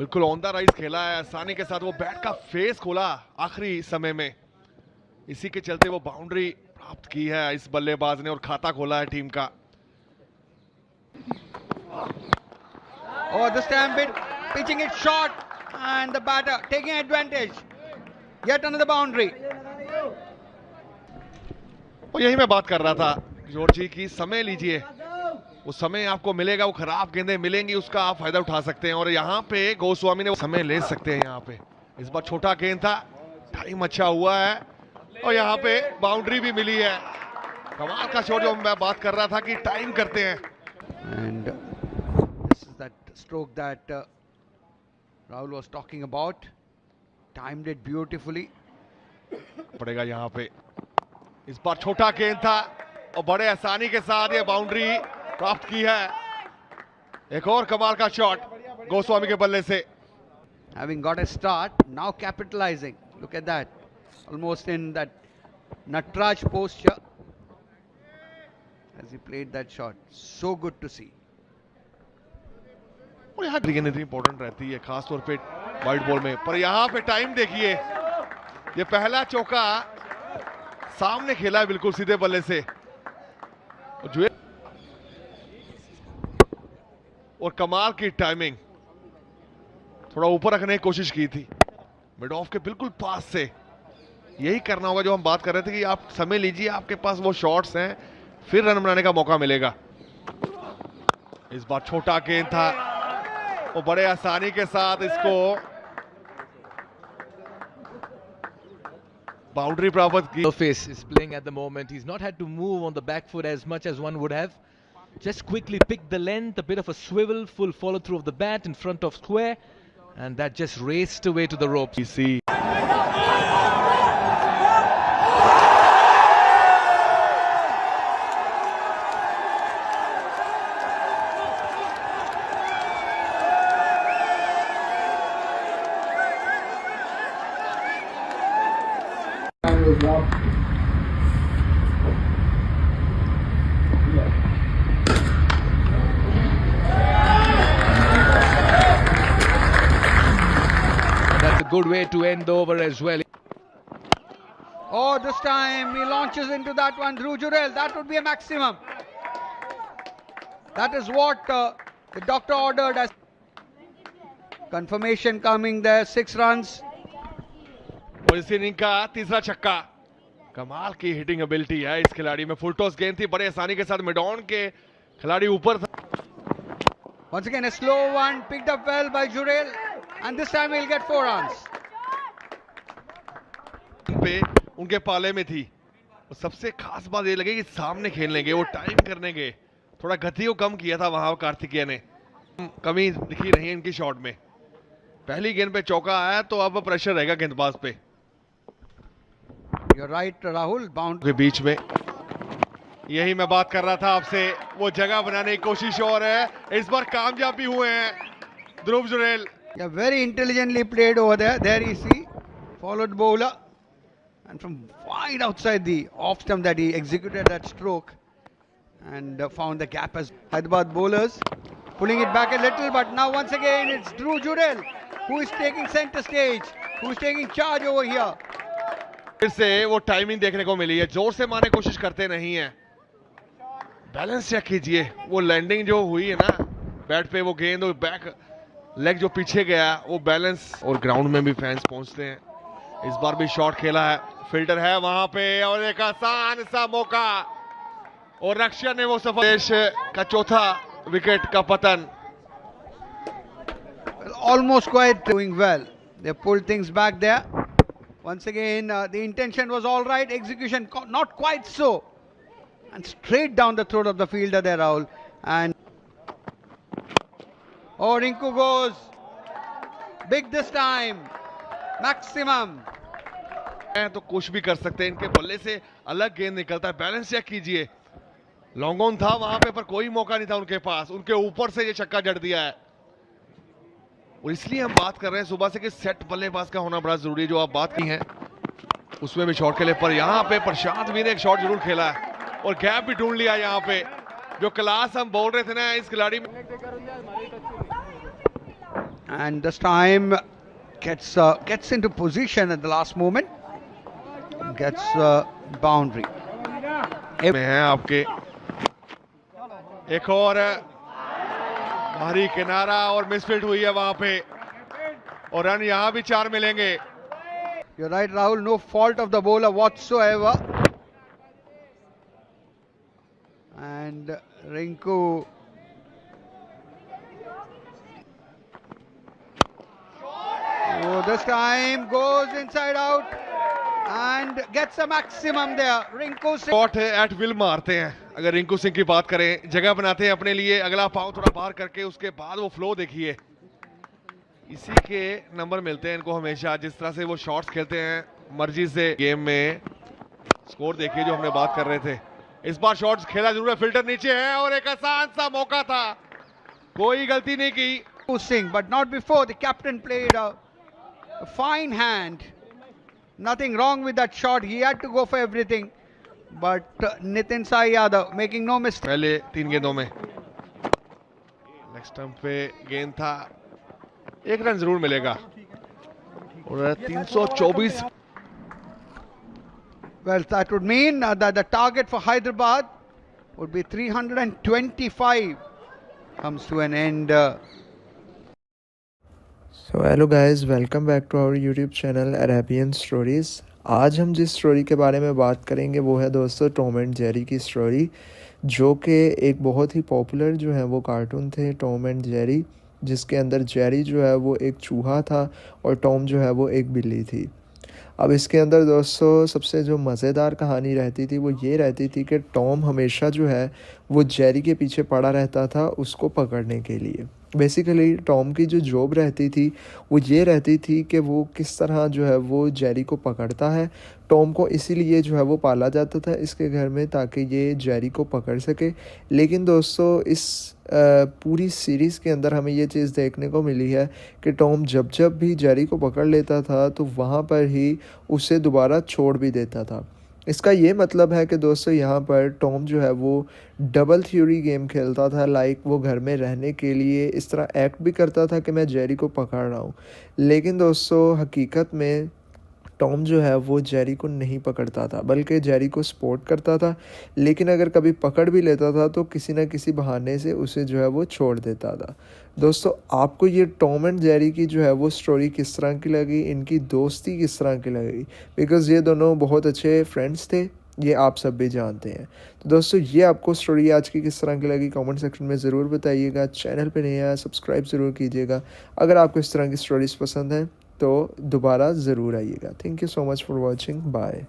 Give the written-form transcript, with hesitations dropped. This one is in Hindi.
बिल्कुल ऑन द राइज खेला है, आसानी के साथ वो बैट का फेस खोला आखिरी समय में, इसी के चलते वो बाउंड्री प्राप्त की है इस बल्लेबाज ने और खाता खोला है टीम का। Oh, this time pitching it short and the batter taking advantage. Yet another boundary. और यही मैं बात कर रहा था जॉर्ज जी की, समय लीजिए, वो समय आपको मिलेगा, वो खराब गेंदें मिलेंगी उसका आप फायदा उठा सकते हैं। और यहाँ पे गोस्वामी ने समय ले सकते हैं। यहाँ पे इस बार छोटा गेंद था, टाइम अच्छा हुआ है और यहाँ पे बाउंड्री भी मिली है। कमाल का शॉट जो मैं बात कर रहा था कि टाइम करते हैं। And this is that stroke that Rahul was talking about. Timed it beautifully. पड़ेगा यहाँ पे, इस बार छोटा गेंद था और बड़े आसानी के साथ ये बाउंड्री प्राप्त की है। एक और कमाल का शॉट गोस्वामी के बल्ले से। Having got a start, now capitalizing. Look at that. Almost in that Natraj posture as he played that shot. So good to see. और यहाँ गेंद इतनी इंपॉर्टेंट रहती है खासतौर पे वाइड बॉल में, पर यहाँ पे टाइम देखिए, ये पहला चौका सामने खेला है बिल्कुल सीधे बल्ले से और कमाल की टाइमिंग, थोड़ा ऊपर रखने की कोशिश की थी मिड ऑफ के बिल्कुल पास से। यही करना होगा जो हम बात कर रहे थे कि आप समय लीजिए, आपके पास वो शॉट्स हैं, फिर रन बनाने का मौका मिलेगा। इस बार छोटा गेंद था और बड़े आसानी के साथ इसको बाउंड्री प्राप्त की। Face is playing at the moment. He's not had to move on the back foot as much as one would have. Just quickly pick the length, a bit of a swivel, full follow through of the bat in front of square, and that just raced away to the ropes. You see. That's a good way to end the over as well. Oh, this time he launches into that one. Dhruv Jurel, that would be a maximum. That is what the doctor ordered as confirmation coming there. 6 runs. और इस इनिंग का तीसरा छक्का। कमाल की हिटिंग एबिलिटी है इस खिलाड़ी में। फुल टॉस गेंद थी, बड़े आसानी के साथ मिड ऑन के खिलाड़ी ऊपर था। Once again a slow one picked up well by Jurel, and this time he'll get 4 runs. पे उनके पाले में थी। और सबसे खास बात ये लगी कि सामने खेलने के, वो टाइम करने के, थोड़ा गति को कम किया था वहां कार्तिकेय ने। कमी दिखी नहीं इनकी शॉट में। पहली गेंद पे चौका आया तो अब प्रेशर रहेगा गेंदबाज पे। You're right, Rahul. Bound के बीच में यही मैं बात कर रहा था आपसे, वो जगह बनाने की कोशिश और है, इस बार कामयाब भी हुए हैं ध्रुव Jurel. Yeah, very intelligently played over there. There you see, followed bowler, and from wide outside the off stump that he executed that stroke and found the gap as Hyderabad bowlers pulling it back a little. But now once again it's Dhruv Jurel who is taking center stage, who is taking charge over here. फिर से वो टाइमिंग देखने को मिली है, जोर से मारने की कोशिश करते नहीं है। बैलेंस चेक कीजिए, वो लैंडिंग जो हुई है ना बैट पे, वो गेंद और बैक लेग जो पीछे गया, वो बैलेंस। और ग्राउंड में भी फैंस पहुंचते हैं। इस बार भी शॉट खेला है, फिल्टर है वहां पे और एक आसान सा मौका और रक्षा ने वो सफल। देश का चौथा विकेट का पतन। Almost quite doing well. They pulled things back there. Once again, the intention was all right, execution not quite so. And straight down the throat of the fielder there, Rahul. And oh, Rinku goes big this time. Maximum. तो कुछ भी कर सकते हैं, इनके बल्ले से अलग गेंद निकलता है। बैलेंस चेक कीजिए, लॉन्ग ऑन था वहां पे पर कोई मौका नहीं था उनके पास, उनके ऊपर से ये छक्का जड़ दिया है। और इसलिए हम बात कर रहे हैं सुबह से कि सेट बल्लेबाज का होना बड़ा जरूरी है, जो आप बात की है उसमें भी शॉट खेले। पर यहाँ पे प्रशांत भी ने एक शॉट जरूर खेला है और गैप भी ढूंढ लिया यहाँ पे। जो क्लास हम बोल रहे थे ना इस खिलाड़ी में। and this time gets into position at the last moment, gets boundary. में हैं आपके एक और भारी किनारा और मिसफील्ड हुई है वहां पे और रन यहां भी 4 मिलेंगे. You're right, Rahul. No fault of the bowler whatsoever. And Rinku. Oh, this time goes inside out and gets a maximum there. Rinku Singh. Shot at will मारते हैं. अगर रिंकू सिंह की बात करें, जगह बनाते हैं अपने लिए, अगला पांव थोड़ा बाहर करके उसके बाद वो फ्लो देखिए. इसी के नंबर मिलते हैं इनको हमेशा, जिस तरह से वो शॉट्स खेलते हैं मर्जी से. गेम में स्कोर देखिए जो हमने बात कर रहे थे. इस बार शॉट्स खेला जरूर है, फिल्टर नीचे है और एक आसान सा मौका था, कोई गलती नहीं की. Singh, but not before. The captain played a fine hand. Nothing wrong with that shot. He had to go for everything. But Nitin Sai Yadav making no mistake. पहले 3 गेंदों में लेग स्टंप पे गेंद था, 1 रन जरूर मिलेगा. और 324. Well, that would mean that the target for Hyderabad would be 325. Comes to an end. So hello guys, welcome back to our YouTube channel Arabian stories. आज हम जिस स्टोरी के बारे में बात करेंगे वो है दोस्तों टॉम एंड जेरी की स्टोरी, जो कि एक बहुत ही पॉपुलर जो है वो कार्टून थे टॉम एंड जेरी, जिसके अंदर जेरी जो है वो एक चूहा था और टॉम जो है वो एक बिल्ली थी. अब इसके अंदर दोस्तों सबसे जो मज़ेदार कहानी रहती थी वो ये रहती थी कि टॉम हमेशा जो है वो जेरी के पीछे पड़ा रहता था उसको पकड़ने के लिए. बेसिकली टॉम की जो जॉब रहती थी वो ये रहती थी कि वो किस तरह जो है वो जेरी को पकड़ता है. टॉम को इसीलिए जो है वो पाला जाता था इसके घर में ताकि ये जेरी को पकड़ सके. लेकिन दोस्तों इस पूरी सीरीज़ के अंदर हमें ये चीज़ देखने को मिली है कि टॉम जब जब भी जेरी को पकड़ लेता था तो वहाँ पर ही उसे दोबारा छोड़ भी देता था. इसका ये मतलब है कि दोस्तों यहाँ पर टॉम जो है वो डबल थ्योरी गेम खेलता था. लाइक वो घर में रहने के लिए इस तरह एक्ट भी करता था कि मैं जेरी को पकड़ रहा हूँ, लेकिन दोस्तों हकीकत में टॉम जो है वो जेरी को नहीं पकड़ता था बल्कि जेरी को सपोर्ट करता था. लेकिन अगर कभी पकड़ भी लेता था तो किसी न किसी बहाने से उसे जो है वो छोड़ देता था. दोस्तों आपको ये टॉम एंड जेरी की जो है वो स्टोरी किस तरह की लगी, इनकी दोस्ती किस तरह की लगी, बिकॉज़ ये दोनों बहुत अच्छे फ्रेंड्स थे, ये आप सब भी जानते हैं. तो दोस्तों ये आपको स्टोरी आज की किस तरह की लगी कमेंट सेक्शन में ज़रूर बताइएगा. चैनल पे नए आया सब्सक्राइब ज़रूर कीजिएगा. अगर आपको इस तरह की स्टोरीज़ पसंद हैं तो दोबारा ज़रूर आइएगा. Thank you so much for watching. Bye.